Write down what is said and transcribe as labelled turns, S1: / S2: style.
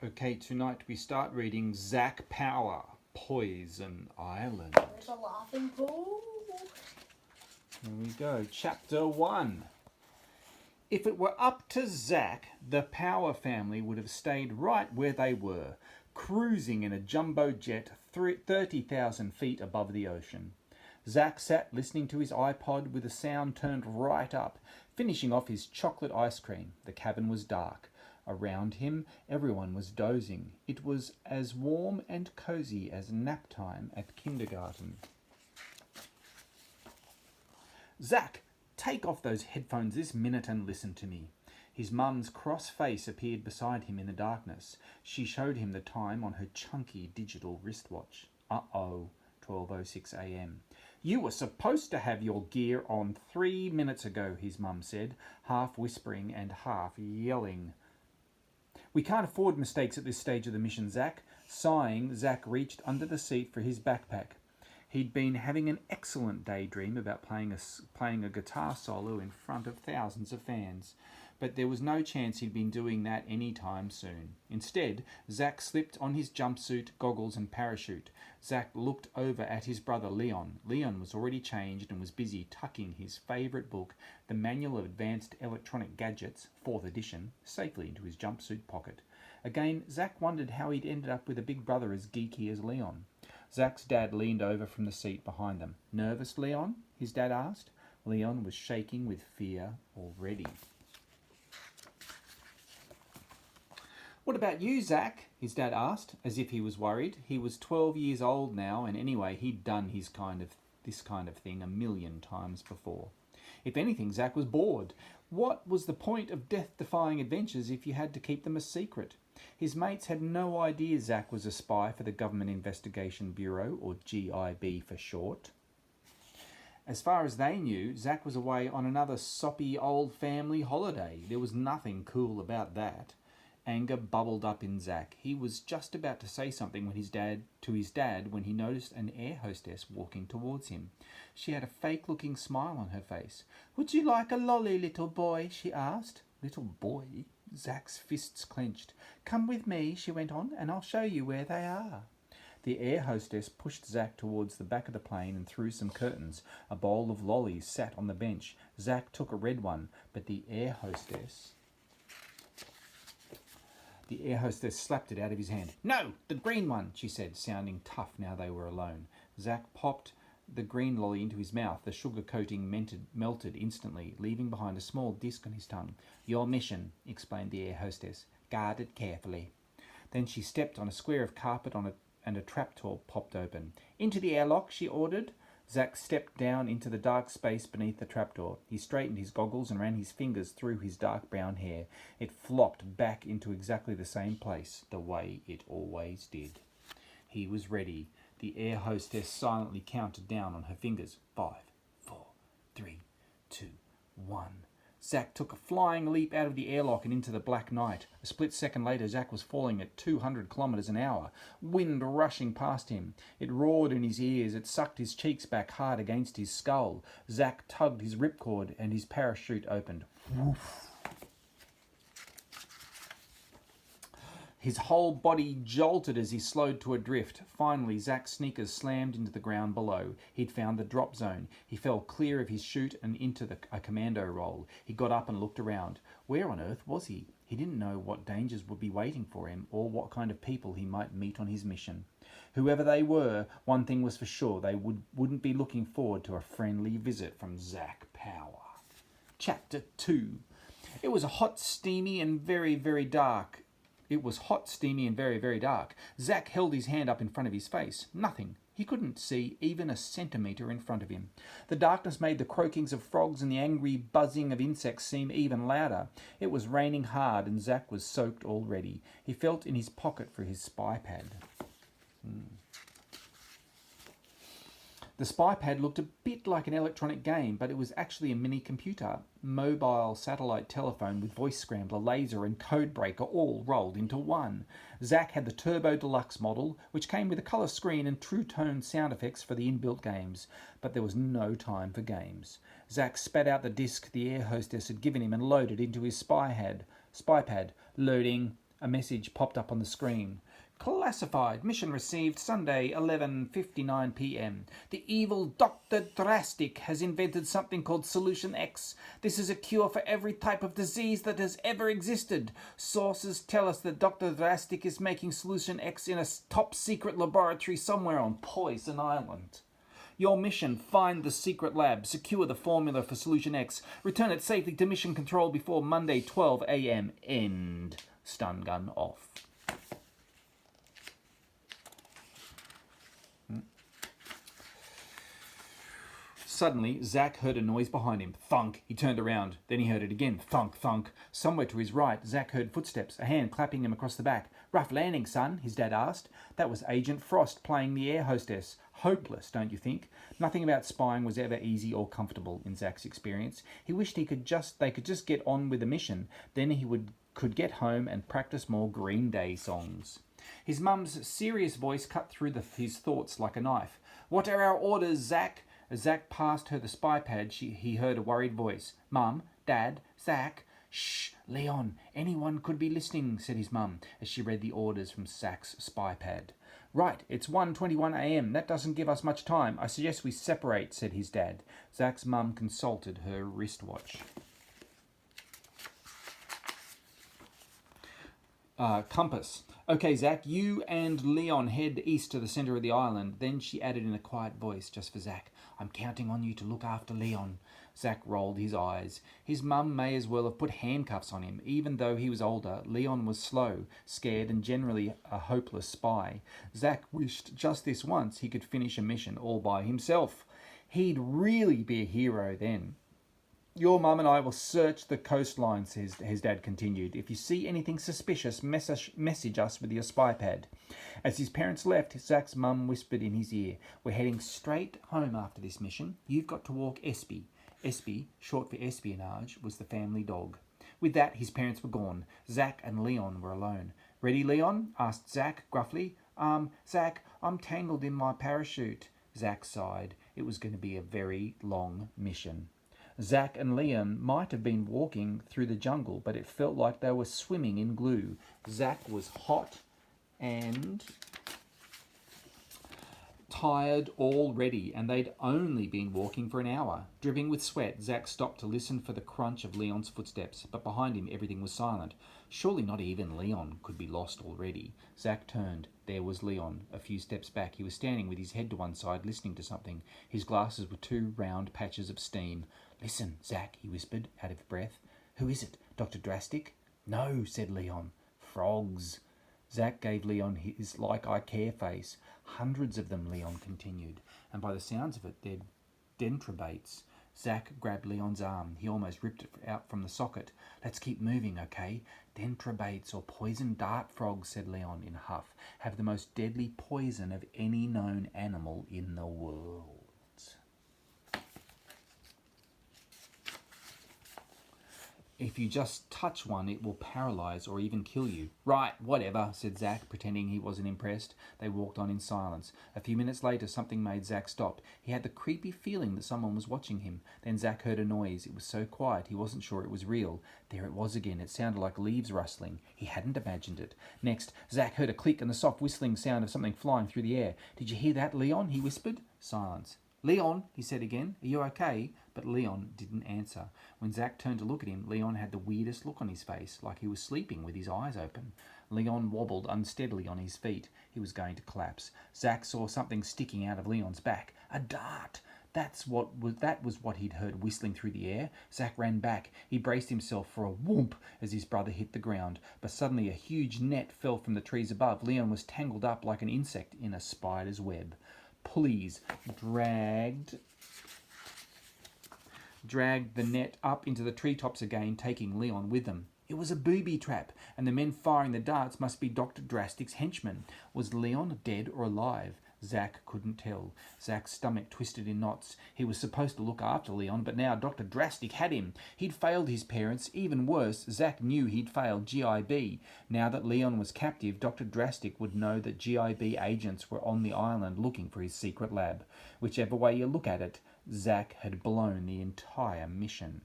S1: Okay, tonight we start reading Zack Power, Poison Island.
S2: There's a laughing pool.
S1: Here we go. Chapter 1. If it were up to Zack, the Power family would have stayed right where they were, cruising in a jumbo jet 30,000 feet above the ocean. Zack sat listening to his iPod with the sound turned right up, finishing off his chocolate ice cream. The cabin was dark. Around him, everyone was dozing. It was as warm and cosy as nap time at kindergarten. Zack, take off those headphones this minute and listen to me. His mum's cross face appeared beside him in the darkness. She showed him the time on her chunky digital wristwatch. 12:06 a.m. You were supposed to have your gear on 3 minutes ago, his mum said, half whispering and half yelling. We can't afford mistakes at this stage of the mission, Zack. Sighing, Zack reached under the seat for his backpack. He'd been having an excellent daydream about playing a guitar solo in front of thousands of fans, but there was no chance he'd been doing that any time soon. Instead, Zack slipped on his jumpsuit, goggles and parachute. Zack looked over at his brother Leon. Leon was already changed and was busy tucking his favourite book, The Manual of Advanced Electronic Gadgets, 4th edition, safely into his jumpsuit pocket. Again, Zack wondered how he'd ended up with a big brother as geeky as Leon. Zack's dad leaned over from the seat behind them. Nervous, Leon? His dad asked. Leon was shaking with fear already. What about you, Zack? His dad asked, as if he was worried. He was 12 years old now, and anyway, he'd done this kind of thing a million times before. If anything, Zack was bored. What was the point of death-defying adventures if you had to keep them a secret? His mates had no idea Zack was a spy for the Government Investigation Bureau, or GIB for short. As far as they knew, Zack was away on another soppy old family holiday. There was nothing cool about that. Anger bubbled up in Zack. He was just about to say something when his dad when he noticed an air hostess walking towards him. She had a fake-looking smile on her face. "Would you like a lolly, little boy?" she asked. Little boy? Zack's fists clenched. "Come with me," she went on, "and I'll show you where they are." The air hostess pushed Zack towards the back of the plane and through some curtains. A bowl of lollies sat on the bench. Zack took a red one, but the air hostess slapped it out of his hand. "No, the green one," she said, sounding tough now they were alone. Zack popped the green lolly into his mouth. The sugar coating melted instantly, leaving behind a small disc on his tongue. "Your mission," explained the air hostess. "Guard it carefully." Then she stepped on a square of carpet and a trapdoor popped open. "Into the airlock," she ordered. Zack stepped down into the dark space beneath the trapdoor. He straightened his goggles and ran his fingers through his dark brown hair. It flopped back into exactly the same place, the way it always did. He was ready. The air hostess silently counted down on her fingers. 5, 4, 3, 2, 1. Zack took a flying leap out of the airlock and into the black night. A split second later, Zack was falling at 200 kilometres an hour, wind rushing past him. It roared in his ears. It sucked his cheeks back hard against his skull. Zack tugged his ripcord and his parachute opened. Woof. His whole body jolted as he slowed to a drift. Finally, Zack's sneakers slammed into the ground below. He'd found the drop zone. He fell clear of his chute and into a commando roll. He got up and looked around. Where on earth was he? He didn't know what dangers would be waiting for him or what kind of people he might meet on his mission. Whoever they were, one thing was for sure, they wouldn't be looking forward to a friendly visit from Zack Power. Chapter 2. It was hot, steamy and very, very dark. Zack held his hand up in front of his face. Nothing. He couldn't see even a centimetre in front of him. The darkness made the croakings of frogs and the angry buzzing of insects seem even louder. It was raining hard and Zack was soaked already. He felt in his pocket for his spy pad. The spy pad looked a bit like an electronic game, but it was actually a mini computer, mobile satellite telephone with voice scrambler, laser and code breaker all rolled into one. Zack had the Turbo Deluxe model, which came with a colour screen and true tone sound effects for the inbuilt games, but there was no time for games. Zack spat out the disc the air hostess had given him and loaded into his spy pad. Loading. A message popped up on the screen. Classified. Mission received Sunday, 11:59 p.m. The evil Dr. Drastic has invented something called Solution X. This is a cure for every type of disease that has ever existed. Sources tell us that Dr. Drastic is making Solution X in a top secret laboratory somewhere on Poison Island. Your mission: find the secret lab, secure the formula for Solution X, return it safely to mission control before Monday, 12 a.m. End. Stun gun off. Suddenly, Zack heard a noise behind him. Thunk. He turned around. Then he heard it again. Thunk, thunk. Somewhere to his right, Zack heard footsteps, a hand clapping him across the back. Rough landing, son, his dad asked. That was Agent Frost playing the air hostess. Hopeless, don't you think? Nothing about spying was ever easy or comfortable in Zack's experience. He wished they could just get on with the mission. Then he could get home and practice more Green Day songs. His mum's serious voice cut through his thoughts like a knife. What are our orders, Zack? As Zack passed her the spy pad, he heard a worried voice. Mum, Dad, Zack. Shh, Leon, anyone could be listening, said his mum, as she read the orders from Zack's spy pad. Right, it's 1:21 a.m. That doesn't give us much time. I suggest we separate, said his dad. Zack's mum consulted her wristwatch. Compass. Okay, Zack, you and Leon head east to the centre of the island. Then she added in a quiet voice, just for Zack, I'm counting on you to look after Leon. Zack rolled his eyes. His mum may as well have put handcuffs on him. Even though he was older, Leon was slow, scared, and generally a hopeless spy. Zack wished just this once he could finish a mission all by himself. He'd really be a hero then. Your mum and I will search the coastline, his dad continued. If you see anything suspicious, message us with your spy pad. As his parents left, Zack's mum whispered in his ear, we're heading straight home after this mission. You've got to walk Espy. Espy, short for espionage, was the family dog. With that, his parents were gone. Zack and Leon were alone. Ready, Leon? Asked Zack gruffly. Zack, I'm tangled in my parachute. Zack sighed. It was going to be a very long mission. Zack and Leon might have been walking through the jungle, but it felt like they were swimming in glue. Zack was hot and tired already, and they'd only been walking for an hour. Dripping with sweat, Zack stopped to listen for the crunch of Leon's footsteps, but behind him everything was silent. Surely not even Leon could be lost already. Zack turned. There was Leon. A few steps back, he was standing with his head to one side, listening to something. His glasses were two round patches of steam. Listen, Zack, he whispered, out of breath. Who is it? Dr. Drastic? No, said Leon. Frogs. Zack gave Leon his like I care face. Hundreds of them, Leon continued, and by the sounds of it, they're dendrobates. Zack grabbed Leon's arm. He almost ripped it out from the socket. Let's keep moving, okay? Dendrobates, or poison dart frogs, said Leon in a huff, have the most deadly poison of any known animal in the world. If you just touch one, it will paralyze or even kill you. Right, whatever, said Zack, pretending he wasn't impressed. They walked on in silence. A few minutes later, something made Zack stop. He had the creepy feeling that someone was watching him. Then Zack heard a noise. It was so quiet, he wasn't sure it was real. There it was again. It sounded like leaves rustling. He hadn't imagined it. Next, Zack heard a click and the soft whistling sound of something flying through the air. Did you hear that, Leon? He whispered. Silence. Leon, he said again, are you okay? But Leon didn't answer. When Zack turned to look at him, Leon had the weirdest look on his face, like he was sleeping with his eyes open. Leon wobbled unsteadily on his feet. He was going to collapse. Zack saw something sticking out of Leon's back. A dart! That was what he'd heard whistling through the air. Zack ran back. He braced himself for a whoomp as his brother hit the ground. But suddenly a huge net fell from the trees above. Leon was tangled up like an insect in a spider's web. Pulleys dragged the net up into the treetops again, taking Leon with them. It was a booby trap, and the men firing the darts must be Dr. Drastic's henchmen. Was Leon dead or alive? Zack couldn't tell. Zack's stomach twisted in knots. He was supposed to look after Leon, but now Dr. Drastic had him. He'd failed his parents. Even worse, Zack knew he'd failed GIB. Now that Leon was captive, Dr. Drastic would know that GIB agents were on the island looking for his secret lab. Whichever way you look at it, Zack had blown the entire mission.